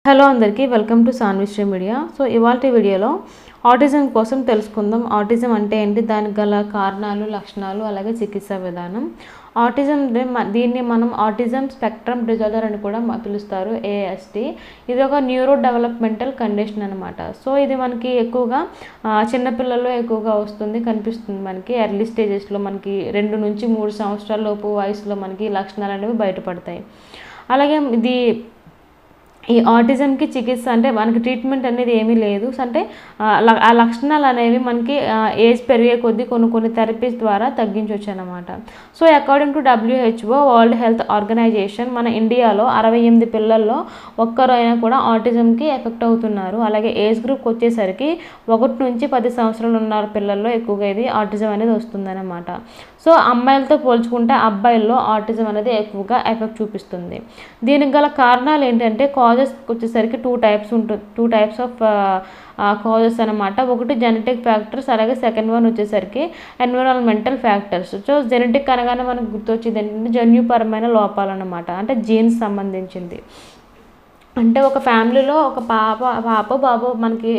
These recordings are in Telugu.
హలో అందరికీ వెల్కమ్ టు సాన్విశ్రీ మీడియా. సో ఇవాల్టి వీడియోలో ఆటిజం కోసం తెలుసుకుందాం. ఆటిజం అంటే ఏంటి, దానికి గల కారణాలు, లక్షణాలు, అలాగే చికిత్సా విధానం. ఆటిజం దీన్ని మనం ఆటిజం స్పెక్ట్రమ్ డిజార్డర్ అని కూడా పిలుస్తారు, ASD. ఇది ఒక న్యూరో డెవలప్మెంటల్ కండిషన్ అనమాట. సో ఇది మనకి ఎక్కువగా చిన్నపిల్లల్లో ఎక్కువగా కనిపిస్తుంది. మనకి ఎర్లీ స్టేజెస్లో మనకి 2 నుంచి 3 సంవత్సరాల లోపు వయసులో మనకి లక్షణాలు అనేవి బయటపడతాయి. అలాగే ఈ ఆటిజంకి చికిత్స అంటే మనకి ట్రీట్మెంట్ అనేది ఏమీ లేదు. అంటే ఆ లక్షణాలు అనేవి మనకి ఏజ్ పెరిగే కొద్దీ కొన్ని థెరపీస్ ద్వారా తగ్గించవచ్చు అనమాట. So according to WHO, world health organization, మన ఇండియాలో 68 పిల్లల్లో ఒక్కరైనా కూడా ఆటిజంకి ఎఫెక్ట్ అవుతున్నారు. అలాగే ఏజ్ గ్రూప్కి వచ్చేసరికి 1 నుంచి 10 సంవత్సరాలు ఉన్న పిల్లల్లో ఎక్కువగా ఇది ఆటిజం అనేది వస్తుందన్నమాట. సో అమ్మాయిలతో పోల్చుకుంటే అబ్బాయిల్లో ఆటిజం అనేది ఎక్కువగా ఎఫెక్ట్ చూపిస్తుంది. దీనికి గల కారణాలు ఏంటంటే కాజెస్ వచ్చేసరికి 2 టైప్స్ ఆఫ్ కాజెస్ అనమాట. ఒకటి జెనెటిక్ ఫ్యాక్టర్స్, అలాగే సెకండ్ వన్ వచ్చేసరికి ఎన్విరాన్మెంటల్ ఫ్యాక్టర్స్. సో జెనెటిక్ అనగానే మనకు గుర్తొచ్చేది ఏంటంటే జన్యుపరమైన లోపాలు అనమాట, అంటే జీన్స్ సంబంధించింది. అంటే ఒక ఫ్యామిలీలో ఒక బాబు మనకి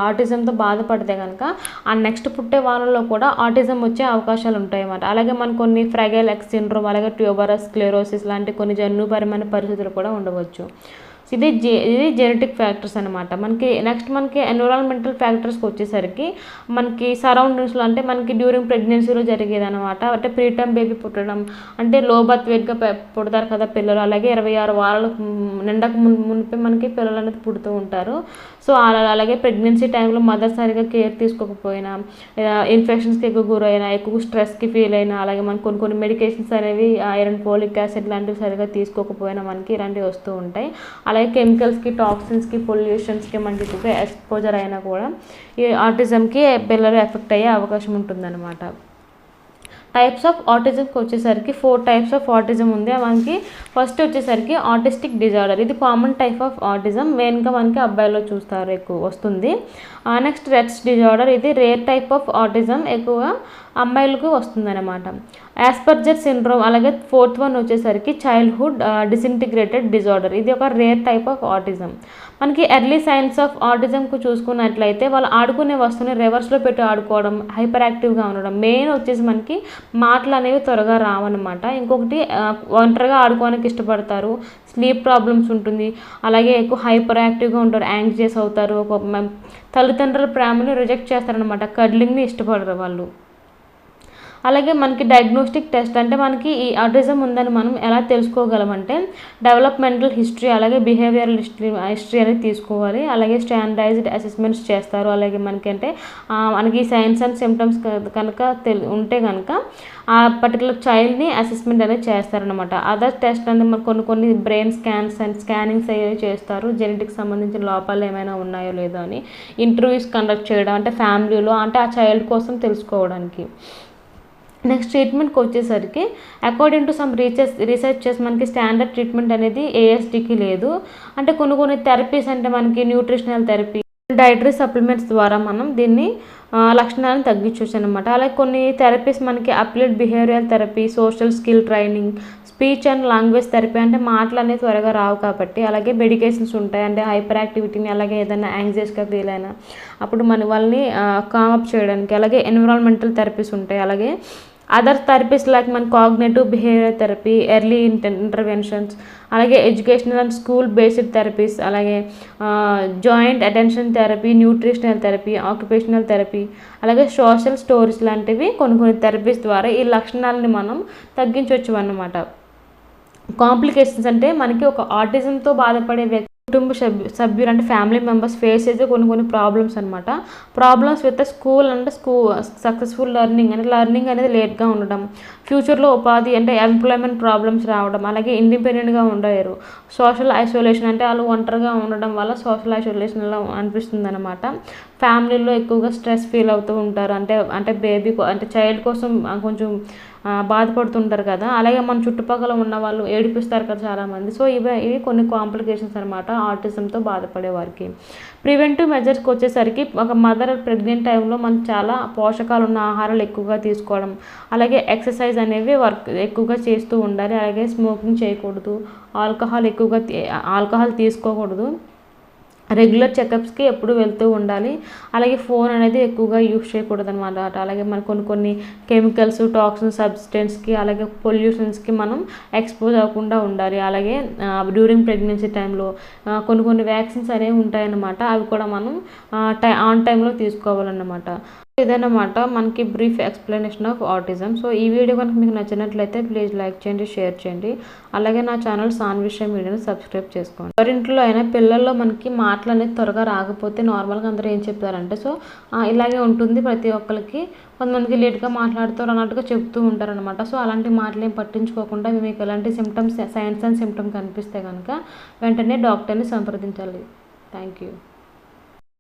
ఆటిజంతో బాధపడితే కనుక ఆ నెక్స్ట్ పుట్టే వాళ్ళలో కూడా ఆటిజం వచ్చే అవకాశాలు ఉంటాయి అన్నమాట. అలాగే మనకు కొన్ని ఫ్రైగైల్ ఎక్స్ సిండ్రోమ్, అలాగే ట్యూబరస్ స్క్లెరోసిస్ లాంటి కొన్ని జన్యుపరమైన పరిస్థితులు కూడా ఉండవచ్చు. ఇది జెనెటిక్ ఫ్యాక్టర్స్ అనమాట. మనకి ఎన్విరాన్మెంటల్ ఫ్యాక్టర్స్కి వచ్చేసరికి మనకి సరౌండింగ్స్లో, అంటే మనకి డ్యూరింగ్ ప్రెగ్నెన్సీలో జరిగేది అనమాట. అంటే ప్రీటర్మ్ బేబీ పుట్టడం, అంటే లో బర్త్ వెయిట్గా పుడతారు కదా పిల్లలు. అలాగే 26 వారాలు నిండక మునిపే మనకి పిల్లలు అనేది పుడుతూ ఉంటారు. సో అలాగే ప్రెగ్నెన్సీ టైంలో మదర్ సరిగా కేర్ తీసుకోకపోయినా, ఇన్ఫెక్షన్స్కి ఎక్కువ గురైనా, ఎక్కువ స్ట్రెస్కి ఫీల్ అయినా, అలాగే మనకు కొన్ని మెడికేషన్స్ అనేవి ఐరన్, ఫోలిక్ యాసిడ్ లాంటివి సరిగా తీసుకోకపోయినా మనకి ఇలాంటివి వస్తూ ఉంటాయి. అలాగే కెమికల్స్కి, టాక్సిన్స్కి, పొల్యూషన్స్కి మనకి ఎక్కువగా ఎక్స్పోజర్ అయినా కూడా ఈ ఆటిజంకి పిల్లలు ఎఫెక్ట్ అయ్యే అవకాశం ఉంటుందన్నమాట. టైప్స్ ఆఫ్ ఆటిజంకి వచ్చేసరికి 4 టైప్స్ ఆఫ్ ఆటిజం ఉంది మనకి. ఫస్ట్ వచ్చేసరికి ఆటిస్టిక్ డిజార్డర్. ఇది కామన్ టైప్ ఆఫ్ ఆటిజం, మెయిన్గా మనకి అబ్బాయిలో చూస్తారు, ఎక్కువ వస్తుంది. Next rates disorder. ఇది రేర్ టైప్ ఆఫ్ ఆటిజం, ఎక్కువగా అమ్మాయిలకు వస్తుందన్నమాట. యాస్పర్జర్ సిండ్రోమ్. అలాగే 4th వన్ వచ్చేసరికి చైల్డ్హుడ్ డిసింటిగ్రేటెడ్ డిజార్డర్. ఇది ఒక రేర్ టైప్ ఆఫ్ ఆటిజం. మనకి ఎర్లీ సైన్స్ ఆఫ్ ఆటిజంకు చూసుకున్నట్లయితే వాళ్ళు ఆడుకునే వస్తువుని రివర్స్లో పెట్టి ఆడుకోవడం, హైపర్ యాక్టివ్గా ఉండడం. మెయిన్ వచ్చేసి మనకి మాటలు అనేవి త్వరగా రావన్నమాట. ఇంకొకటి ఒంటరిగా ఆడుకోవడానికి ఇష్టపడతారు, స్లీప్ ప్రాబ్లమ్స్ ఉంటుంది, అలాగే ఎక్కువ హైపర్ యాక్టివ్గా ఉంటారు, యాంగ్జియస్ అవుతారు, ఒక తల్లిదండ్రుల ప్రేమని రిజెక్ట్ చేస్తారనమాట, కడ్లింగ్ని ఇష్టపడరు వాళ్ళు. అలాగే మనకి డయాగ్నోస్టిక్ టెస్ట్, అంటే మనకి ఈ ఆటిజం ఉందని మనం ఎలా తెలుసుకోగలమంటే డెవలప్మెంటల్ హిస్టరీ, అలాగే బిహేవియరల్ హిస్టరీ అనేది తీసుకోవాలి. అలాగే స్టాండర్డైజ్డ్ అసెస్మెంట్స్ చేస్తారు. అలాగే మనకి సైన్స్ అండ్ సిమ్టమ్స్ కనుక ఉంటే కనుక ఆ పర్టికులర్ చైల్డ్ని అసెస్మెంట్ అనేది చేస్తారనమాట. అదర్ టెస్ట్ అనేది మనకు కొన్ని బ్రెయిన్ స్కాన్స్ అండ్ స్కానింగ్స్ అవి చేస్తారు, జెనెటిక్ సంబంధించిన లోపాలు ఏమైనా ఉన్నాయో లేదో అని. ఇంటర్వ్యూస్ కండక్ట్ చేయడం, అంటే ఫ్యామిలీలో, అంటే ఆ చైల్డ్ కోసం తెలుసుకోవడానికి. నెక్స్ట్ ట్రీట్మెంట్కి వచ్చేసరికి అకార్డింగ్ టు సమ్ రీసెర్చెస్ మనకి స్టాండర్డ్ ట్రీట్మెంట్ అనేది ASDకి లేదు. అంటే కొన్ని థెరపీస్, అంటే మనకి న్యూట్రిషనల్ థెరపీ, డైటరీ సప్లిమెంట్స్ ద్వారా మనం దీన్ని లక్షణాలను తగ్గించవచ్చు అనమాట. అలాగే కొన్ని థెరపీస్ మనకి applied behavioural therapy, social skill training, speech and language therapy, అంటే మాటలు అనేవి త్వరగా రావు కాబట్టి. అలాగే మెడికేషన్స్ ఉంటాయి, అంటే హైపర్ యాక్టివిటీని, అలాగే ఏదైనా యాంగ్జియస్గా ఫీల్ అయినా అప్పుడు వాళ్ళని కామప్ చేయడానికి. అలాగే ఎన్విరాన్మెంటల్ థెరపీస్ ఉంటాయి. అలాగే అదర్ థెరపీస్ లైక్ మన cognitive behaviour therapy, early interventions, అలాగే educational and school based therapies, అలాగే joint attention therapy, nutritional therapy, occupational therapy, అలాగే సోషల్ స్టోరీస్ లాంటివి కొన్ని థెరపీస్ ద్వారా ఈ లక్షణాలని మనం తగ్గించవచ్చు అన్నమాట. కాంప్లికేషన్స్, అంటే మనకి ఒక ఆటిజంతో బాధపడే వ్యక్తి కుటుంబ సభ్యులు, అంటే ఫ్యామిలీ మెంబర్స్ ఫేస్ చేసే కొన్ని ప్రాబ్లమ్స్ అనమాట. ప్రాబ్లమ్స్ విత్ స్కూల్, అంటే సక్సెస్ఫుల్ లెర్నింగ్ అనేది లేట్గా ఉండడం, ఫ్యూచర్లో ఉపాధి, అంటే ఎంప్లాయ్మెంట్ ప్రాబ్లమ్స్ రావడం, అలాగే ఇండిపెండెంట్గా ఉండలేరు, సోషల్ ఐసోలేషన్, అంటే వాళ్ళు ఒంటరిగా ఉండడం వల్ల సోషల్ ఐసోలేషన్లో అనిపిస్తుంది అనమాట. ఫ్యామిలీలో ఎక్కువగా స్ట్రెస్ ఫీల్ అవుతూ ఉంటారు, అంటే బేబీ, అంటే చైల్డ్ కోసం కొంచెం బాధపడుతుంటారు కదా. అలాగే మన చుట్టుపక్కల ఉన్న వాళ్ళు ఏడిపిస్తారు కదా చాలామంది. సో ఇవి కొన్ని కాంప్లికేషన్స్ అనమాట ఆటిజంతో బాధపడే వారికి. ప్రివెంటివ్ మెజర్స్కి వచ్చేసరికి ఒక మదర్ ప్రెగ్నెంట్ టైంలో మనం చాలా పోషకాలు ఉన్న ఆహారాలు ఎక్కువగా తీసుకోవడం, అలాగే ఎక్సర్సైజ్ అనేవి ఎక్కువగా చేస్తూ ఉండాలి. అలాగే స్మోకింగ్ చేయకూడదు, ఆల్కహాల్ తీసుకోకూడదు. రెగ్యులర్ చెకప్స్కి ఎప్పుడు వెళ్తూ ఉండాలి. అలాగే ఫోన్ అనేది ఎక్కువగా యూస్ చేయకూడదు అనమాట. అలాగే మన కొన్ని కెమికల్స్, టాక్సిన్ సబ్స్టెన్స్కి అలాగే పొల్యూషన్స్కి మనం ఎక్స్పోజ్ అవ్వకుండా ఉండాలి. అలాగే డ్యూరింగ్ ప్రెగ్నెన్సీ టైంలో కొన్ని వ్యాక్సిన్స్ అనేవి ఉంటాయన్నమాట. అవి కూడా మనం ఆన్ టైంలో తీసుకోవాలన్నమాట. ఇదన్నమాట మనకి brief explanation of autism. So ఈ వీడియో కనుక మీకు నచ్చినట్లయితే ప్లీజ్ లైక్ చేయండి, షేర్ చేయండి. అలాగే నా ఛానల్ సాన్విషయం మీడియాని సబ్స్క్రైబ్ చేసుకోండి. ఎవరింట్లో అయినా పిల్లల్లో మనకి మాటలు అనేది త్వరగా రాకపోతే నార్మల్గా అందరూ ఏం చెప్తారంటే ఇలాగే ఉంటుంది ప్రతి ఒక్కరికి, కొంతమందికి లేట్గా మాట్లాడుతారు అన్నట్టుగా చెప్తూ ఉంటారనమాట. సో అలాంటి మాటలు ఏం పట్టించుకోకుండా మీకు ఎలాంటి సిమ్టమ్స్, సైన్స్ అండ్ సిమ్టమ్ కనిపిస్తే కనుక వెంటనే డాక్టర్ని సంప్రదించాలి. Thank you.